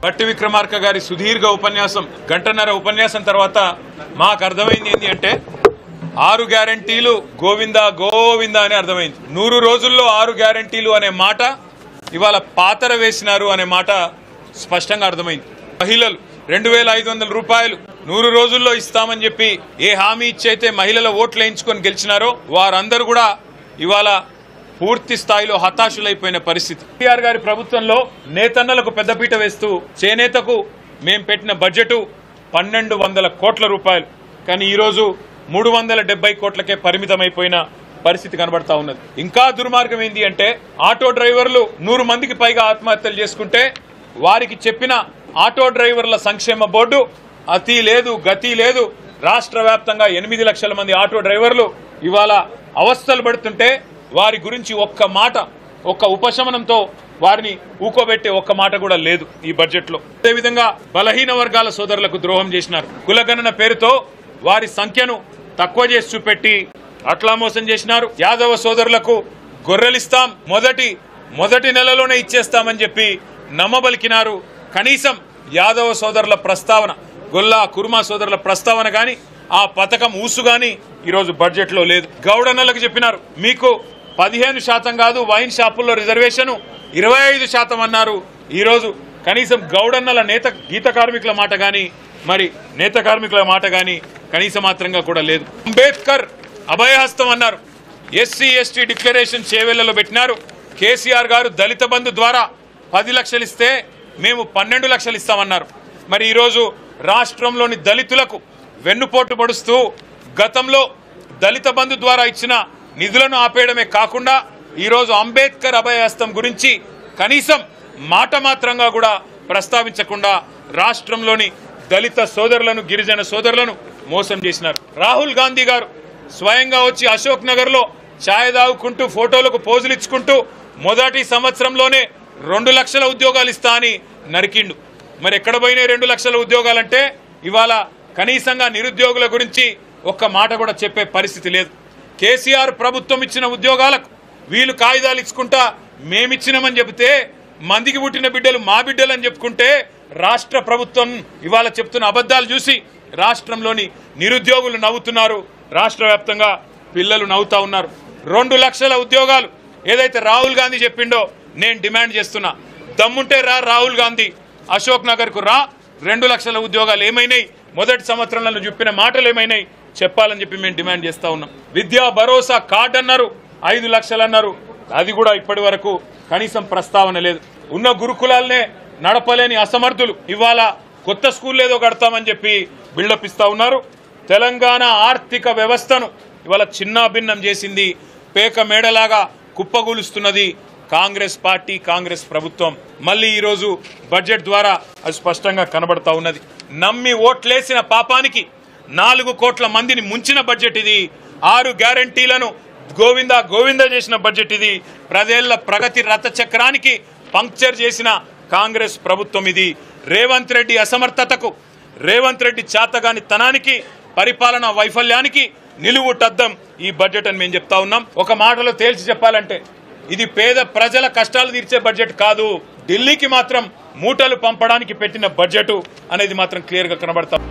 భట్టి విక్రమార్క గారి సుదీర్ఘ ఉపన్యాసం గంటన్నర ఉపన్యాసం తర్వాత మాకు అర్థమైంది ఏంటి అంటే 6 గ్యారెంటీలు గోవిందా గోవిందా అని అర్థమైంది. 100 రోజుల్లో 6 గ్యారెంటీలు అనే మాట ఇవాళ పాతర వేసినారు అనే మాట స్పష్టంగా అర్థమైంది. మహిళలు 2500 రూపాయలు 100 రోజుల్లో ఇస్తామని చెప్పి ఏ హామీ ఇచ్చైతే మహిళల ఓట్లు వేయించుకొని గెలిచినారో వారందరూ కూడా ఇవాళ పూర్తి స్థాయిలో హతాశులైపోయిన పరిస్థితి. కేసీఆర్ గారి ప్రభుత్వంలో నేతన్నలకు పెద్దపీట వేస్తూ చేనేతకు మేం పెట్టిన బడ్జెట్ 1200 కోట్ల రూపాయలు, కానీ ఈరోజు 370 కోట్లకే పరిమితమైపోయిన పరిస్థితి కనబడతా ఉన్నది. ఇంకా దుర్మార్గం ఏంది అంటే ఆటో డ్రైవర్లు 100 మందికి పైగా ఆత్మహత్యలు చేసుకుంటే వారికి చెప్పిన ఆటో డ్రైవర్ల సంక్షేమ బోర్డు అతి లేదు గతి లేదు. రాష్ట్ర వ్యాప్తంగా 8 లక్షల మంది ఆటో డ్రైవర్లు ఇవాళ అవస్థలు పడుతుంటే వారి గురించి ఒక్క మాట, ఒక్క ఉపశమనంతో వారిని ఊకోబెట్టే ఒక్క మాట కూడా లేదు ఈ బడ్జెట్ లో. అదేవిధంగా బలహీన వర్గాల సోదరులకు ద్రోహం చేసినారు. కులగణన పేరుతో వారి సంఖ్యను తక్కువ చేసి చూపెట్టి అట్లా మోసం చేసినారు. యాదవ సోదరులకు గొర్రెలిస్తాం మొదటి నెలలోనే ఇచ్చేస్తామని చెప్పి నమ్మబలికినారు. కనీసం యాదవ సోదరుల ప్రస్తావన, గొల్లా కుర్మా సోదరుల ప్రస్తావన గాని ఆ పథకం ఊసు గాని ఈరోజు బడ్జెట్ లో లేదు. గౌడన్నలకు చెప్పినారు మీకు 15% కాదు వైన్ షాపుల్లో రిజర్వేషన్ 25% అన్నారు. ఈరోజు కనీసం గౌడన్నల గీత కార్మికుల మాట గాని మరి నేత కార్మికుల మాట గాని కనీస మాత్రంగా కూడా లేదు. అంబేద్కర్ అభయహస్తం అన్నారు. ఎస్సీ ఎస్టీ డిక్లరేషన్ చేవెళ్లలో పెట్టినారు. కేసీఆర్ గారు దళిత బంధు ద్వారా 10 లక్షలు ఇస్తే మేము 12 లక్షలు ఇస్తామన్నారు. మరి ఈరోజు రాష్ట్రంలోని దళితులకు వెన్నుపోటు పొడుస్తూ గతంలో దళిత బంధు ద్వారా ఇచ్చిన నిధులను ఆపేయడమే కాకుండా ఈరోజు అంబేద్కర్ అభయహస్తం గురించి కనీసం మాట మాత్రంగా కూడా ప్రస్తావించకుండా రాష్ట్రంలోని దళిత సోదరులను గిరిజన సోదరులను మోసం చేసినారు. రాహుల్ గాంధీ గారు స్వయంగా వచ్చి అశోక్ నగర్ లో ఛాయ్ తాగుకుంటూ ఫోటోలకు పోజులు ఇచ్చుకుంటూ మొదటి సంవత్సరంలోనే 2 లక్షల ఉద్యోగాలు ఇస్తా అని నరికిండు. మరి ఎక్కడ పోయినాయి 2 లక్షల ఉద్యోగాలంటే ఇవాళ కనీసంగా నిరుద్యోగుల గురించి ఒక్క మాట కూడా చెప్పే పరిస్థితి లేదు. కేసీఆర్ ప్రభుత్వం ఇచ్చిన ఉద్యోగాలకు వీళ్ళు కాగితాలు ఇచ్చుకుంటా మేమిచ్చినామని చెబితే మందికి పుట్టిన బిడ్డలు మా బిడ్డలు అని చెప్పుకుంటే రాష్ట్ర ప్రభుత్వం ఇవాళ చెప్తున్న అబద్ధాలు చూసి రాష్ట్రంలోని నిరుద్యోగులు నవ్వుతున్నారు. రాష్ట్ర వ్యాప్తంగా పిల్లలు నవ్వుతా ఉన్నారు. 2 లక్షల ఉద్యోగాలు ఏదైతే రాహుల్ గాంధీ చెప్పిండో నేను డిమాండ్ చేస్తున్నా. దమ్ముంటే రాహుల్ గాంధీ అశోక్ నగర్ కు 2 లక్షల ఉద్యోగాలు ఏమైనాయి, మొదటి సంవత్సరంలో చెప్పిన మాటలు ఏమైనాయి చెప్పాలని చెప్పి మేము డిమాండ్ చేస్తా ఉన్నాం. విద్యా భరోసా కార్డు అన్నారు, 5 లక్షలు అన్నారు. అది కూడా ఇప్పటి వరకు కనీసం ప్రస్తావన లేదు. ఉన్న గురుకులాలనే నడపలేని అసమర్థులు ఇవాళ కొత్త స్కూల్ ఏదో కడతామని చెప్పి బిల్డప్ ఇస్తా ఉన్నారు. తెలంగాణ ఆర్థిక వ్యవస్థను ఇవాళ చిన్నాభిన్నం చేసింది, పేక మేడలాగా కుప్పగూలుస్తున్నది కాంగ్రెస్ పార్టీ, కాంగ్రెస్ ప్రభుత్వం. మళ్ళీ ఈరోజు బడ్జెట్ ద్వారా అది స్పష్టంగా కనబడతా ఉన్నది. నమ్మి ఓట్లేసిన పాపానికి 4 కోట్ల మందిని ముంచిన బడ్జెట్ ఇది. 6 గ్యారంటీలను గోవిందా గోవిందా చేసిన బడ్జెట్ ఇది. ప్రజల ప్రగతి రథ చక్రానికి పంక్చర్ చేసిన కాంగ్రెస్ ప్రభుత్వం ఇది. రేవంత్ రెడ్డి అసమర్థతకు, రేవంత్ రెడ్డి చాతగాని తనానికి, పరిపాలన వైఫల్యానికి నిలువుటద్దం ఈ బడ్జెట్ అని మేము చెప్తా ఉన్నాం. ఒక మాటలో తేల్చి చెప్పాలంటే ఇది పేద ప్రజల కష్టాలు తీర్చే బడ్జెట్ కాదు, ఢిల్లీకి మాత్రం మూటలు పంపడానికి పెట్టిన బడ్జెట్ అనేది మాత్రం క్లియర్ గా కనబడతాం.